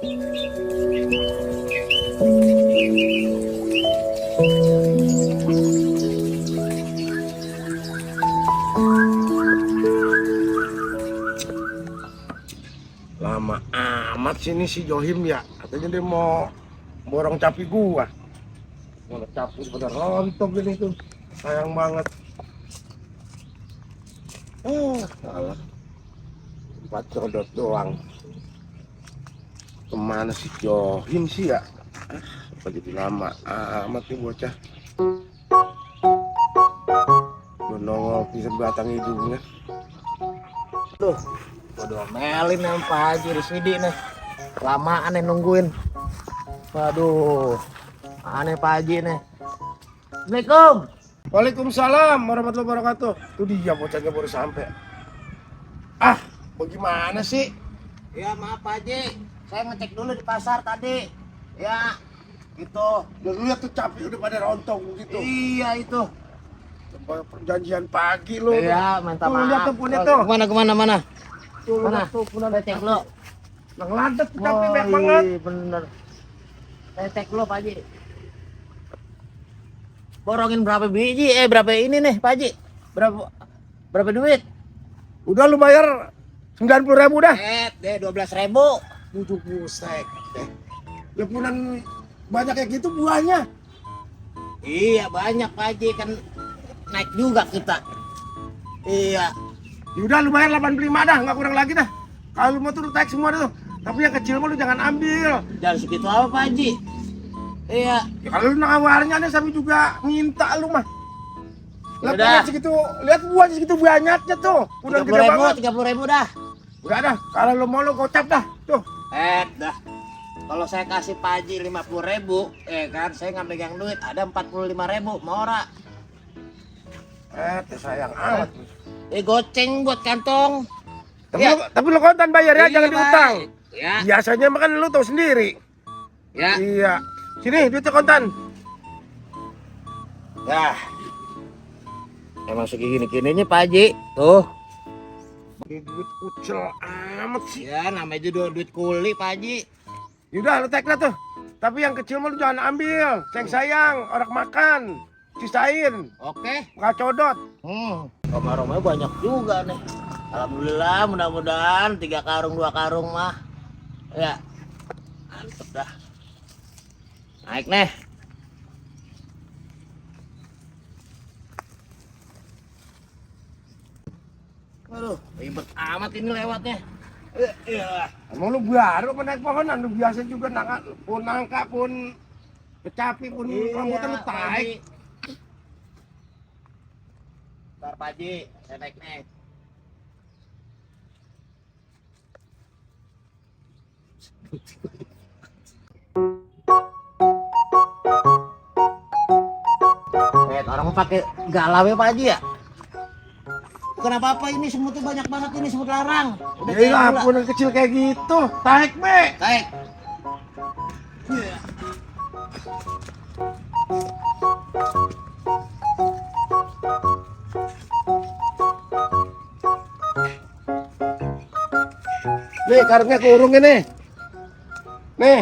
Lama amat sini si Johim ya. Katanya dia mau borong capi gua. Mana capi pada rontok gini tuh. Sayang banget. Salah. 4 codot doang. Kemana si Johim sih ya? Apa jadi lama amat nih bocah. Udah nongol di sebatang hidungnya. Tuh, gua domelin sama Pak Haji di sini nih. Lamaan nih nungguin. Waduh, aneh Pak Haji nih. Assalamualaikum. Waalaikumsalam warahmatullahi wabarakatuh. Tuh dia bocahnya baru sampai. Bagaimana sih? Ya maaf Pak Haji, saya ngecek dulu di pasar tadi. Ya, gitu. Lu lihat tuh capi udah pada rontok gitu. Iya itu. Perjanjian pagi lu. Iya, minta Tuh, maaf. lihat tuh punya tuh. Kemana? Tuh, Mana? tuh punya Saya cek dulu. ngeladet capi banyak banget. Bener. Saya cek dulu Pak Haji. Borongin berapa biji? Berapa ini nih Pak Haji? Berapa duit? Udah lu bayar 90.000 dah. Deh 12.000. Bujuk busek. Lepunan banyak kayak gitu buahnya. Iya banyak Pak Haji, kan naik juga kita. Iya. Udah lu bayar 85 dah, nggak kurang lagi dah. Kalau lu mau tuh lu tarik semua tuh. Tapi yang kecil mah lu jangan ambil. Jangan segitu apa Pak Haji? Iya. Ya kalau lu nawarnya nih sampai juga minta lu mah. Lah Udah. lihat segitu, lihat buahnya segitu banyaknya tuh. Udah gede banget. 30.000 dah. Udah dah, kalau lu mau lu gocap dah. Tuh. Dah. Kalau saya kasih Pak Haji 50.000, kan saya nggak megang duit, ada 45.000, mau ora? Sayang amat. Goceng buat kantong. Tapi lu kontan bayar ya, Iya, jangan Pak. diutang. Ya. Biasanya mah kan lu tahu sendiri. Ya. Iya. Sini duitnya kontan. Ya. Emang segini-gininya Pak Haji. Tuh. Ini duit kucel amat sih. Ya, namanya juga duit kuli Pak Haji. Yaudah lu take lah tuh. Tapi yang kecil mah lu jangan ambil. Sayang, orang makan. Sisain. Oke. Bukan codot. Aromanya banyak juga nih. Alhamdulillah, mudah-mudahan 3 karung 2 karung mah. Ya. Mantep dah. Naik nih. Waduh, ribet amat ini lewatnya. Iya. Emang lu baru apa naik pohonan? Lu biasa juga nangka pun kecapi pun rambutan lu Pak taik. Haji. Ntar Pak Haji, saya naik nih. Orang mau pakai galau ya Pak Haji ya? Bukan apa-apa, ini semutnya banyak banget, ini semut larang. Udah kayak Iya, gula. pun yang kecil kayak gitu. Taik be. Taik. Nih karungnya kurung ini. Nih.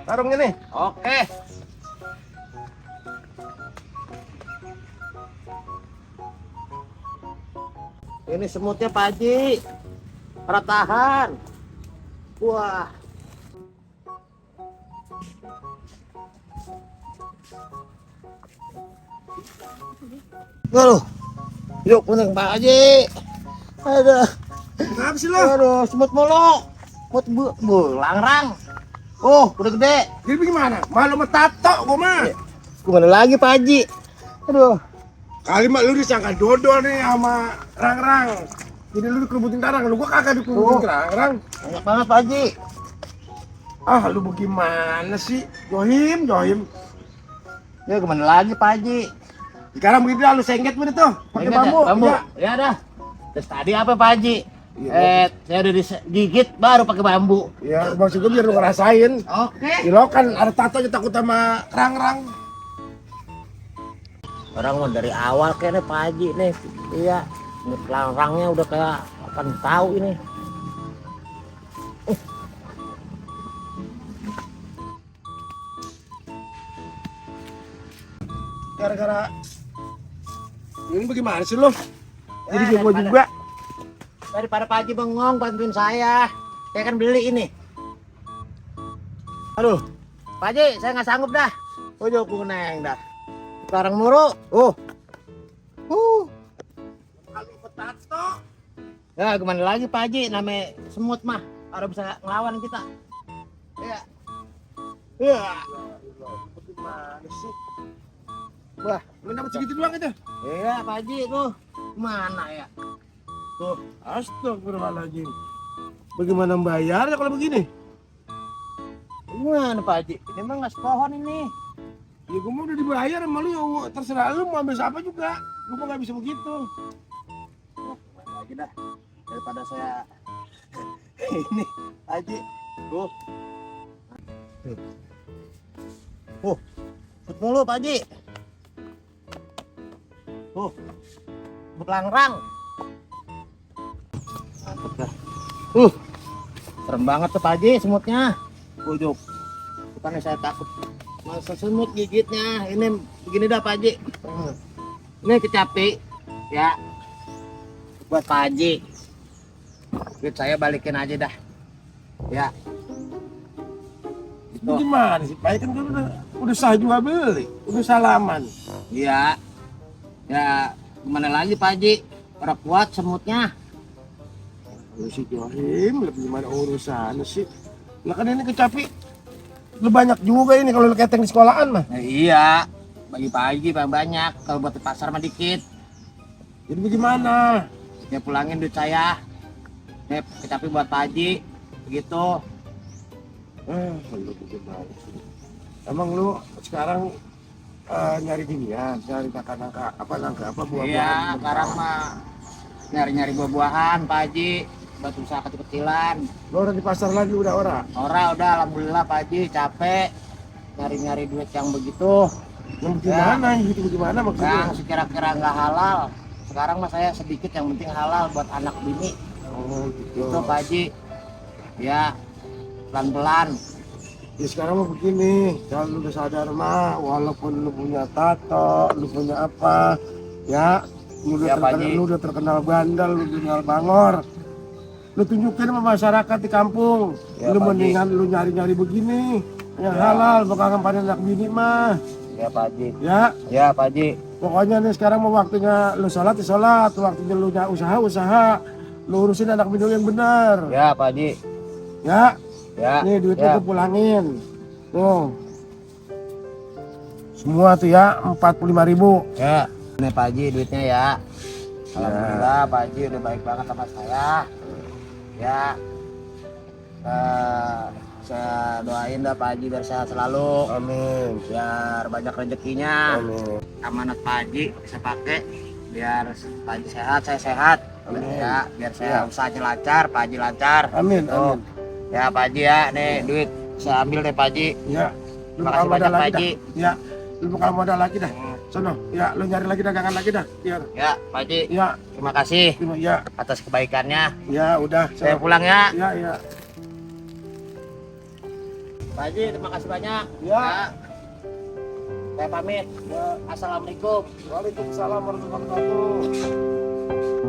Karungnya nih. Oke. Ini semutnya Pak Haji. Pertahan. Wah. Aduh. Yuk punya Pak Haji. Aduh. Kenapa sih lo? Aduh, semut mulu. Semut langrang. Oh, udah gede. Jadi gimana? Malu sama tato gua mah. Gimana lagi Pak Haji? Aduh. Kali mah lu disangka dodol nih sama rang-rang. Jadi lu dikerubutin karang, lu gua kagak dikerubutin rang-rang. Banyak banget Pak Haji. Lu bagaimana sih? Johim. Ya gimana lagi Pak Haji? Sekarang begitu lu sengket bener tuh, pakai Ingat ya, bambu. bambu. Ya. Ya dah. Terus tadi apa Pak Haji? Iya, Saya udah digigit baru pakai bambu. Ya, maksud gua biar lu ngerasain. Oke. Lo kan ada tato aja takut sama rang-rang. Orang mau dari awal kayaknya Pak Haji nih. Iya. Ini pelarangnya udah kayak akan tahu ini. gara-gara ini bagaimana sih lo? Jadi Ya, gue daripada- juga. Daripada Pak Haji bengong bantuin saya kan beli ini. Aduh, Pak Haji, saya nggak sanggup dah. Ujuk kuneng dah. Sekarang muru. Kalau petato. Ya gimana lagi Pak Haji, namanya semut mah harus bisa ngelawan kita. Ya. Ya. Bagaimana sih? Wah, Lu dapat segitu doang itu? iya Pak Haji tuh. Mana ya? Tuh, astagfirullahaladzim. Bagaimana bayarnya kalau begini? Gimana Pak Haji? Ini mah nggak sepohon ini. Ya gue mau udah dibayar sama lu, ya terserah lu mau ambil siapa juga. Gue mah gak bisa begitu. Main lagi dah. Daripada saya ini Pak Haji. Tuh. Put mulu Pak Haji. Tuh. Berlangrang. Mantep dah. Serem banget tuh Pak Haji semutnya. Ujuk. Bukannya saya takut. Masa semut gigitnya. Ini begini dah Pak Haji. Ini kecapi. Ya. Buat Pak Haji. Duit saya balikin aja dah. Ya. Itu gimana sih? Pak kan udah sah jual beli, udah salaman. Iya. Ya, gimana lagi Pak Haji? Orang kuat semutnya. Lu si Johim, lebih gimana urusan sih? Lah kan ini kecapi, lu banyak juga ini kalau lu keteng di sekolahan mah. Iya. Bagi Pak Haji banyak. Kalau buat di pasar mah dikit. Jadi bagaimana? Ya pulangin duit saya. Nih, kecapi buat Pak Haji. Begitu. Lu bagaimana sih? Emang lu sekarang nyari ginian, nyari nangka apa buah-buahan? Iya, sekarang mah nyari-nyari buah-buahan Pak Haji. Buat usaha kecil-kecilan. Lu udah di pasar lagi udah ora? Udah alhamdulillah Pak Haji, capek nyari-nyari duit yang begitu. Yang bagaimana gitu bagaimana maksudnya? Yang sekira-kira nggak halal. Sekarang mah saya sedikit, yang penting halal buat anak bini. Oh gitu. Itu Pak Haji. Ya, pelan-pelan. Ya sekarang mah begini, kalau lu udah sadar mah, walaupun lu punya tato, lu punya apa, ya, Ya, Pak Haji. lu udah terkenal bandel, lu udah terkenal bangor, lu tunjukin sama masyarakat di kampung, Ya, lu Pak Haji. mendingan lu nyari-nyari begini, yang halal, bakal ngampanin anak bini mah, Ya Pak Haji. ya. Ya Pak Haji. Pokoknya nih sekarang mau waktunya lu sholat, ya sholat, waktunya lu usaha, lu urusin anak bini lu yang benar, Ya Pak Haji. ya. Ya. Nih duitnya ya. tuh pulangin. Tuh. Semua tuh ya 45.000. Ya. Ini Pak Haji duitnya ya. Alhamdulillah Pak Haji udah baik banget sama saya. Ya. Saya doain dah Pak Haji biar sehat selalu. Amin. Biar banyak rezekinya. Amin. Amanat Pak Haji bisa pakai. Biar Pak Haji sehat, saya sehat. Amin. Ya, biar saya Ya. usahanya lancar, Pak Haji lancar. Amin. Tuh. Amin. Ya Pak Haji ya, nih duit saya ambil deh Pak Haji. Ya. Lu Makasih bakal modal banyak, Pak lagi dah. Haji. Ya. Lu bakal modal lagi dah. Sono. Ya, lu nyari lagi dagangan lagi dah. Biar. Ya Pak Haji, Ya. terima kasih Ya. atas kebaikannya. Ya, udah. Saya pulang ya. Ya, ya. Pak Haji, terima kasih banyak. Ya. Saya pamit. Ya. Assalamualaikum. Waalaikumsalam warahmatullahi wabarakatuh.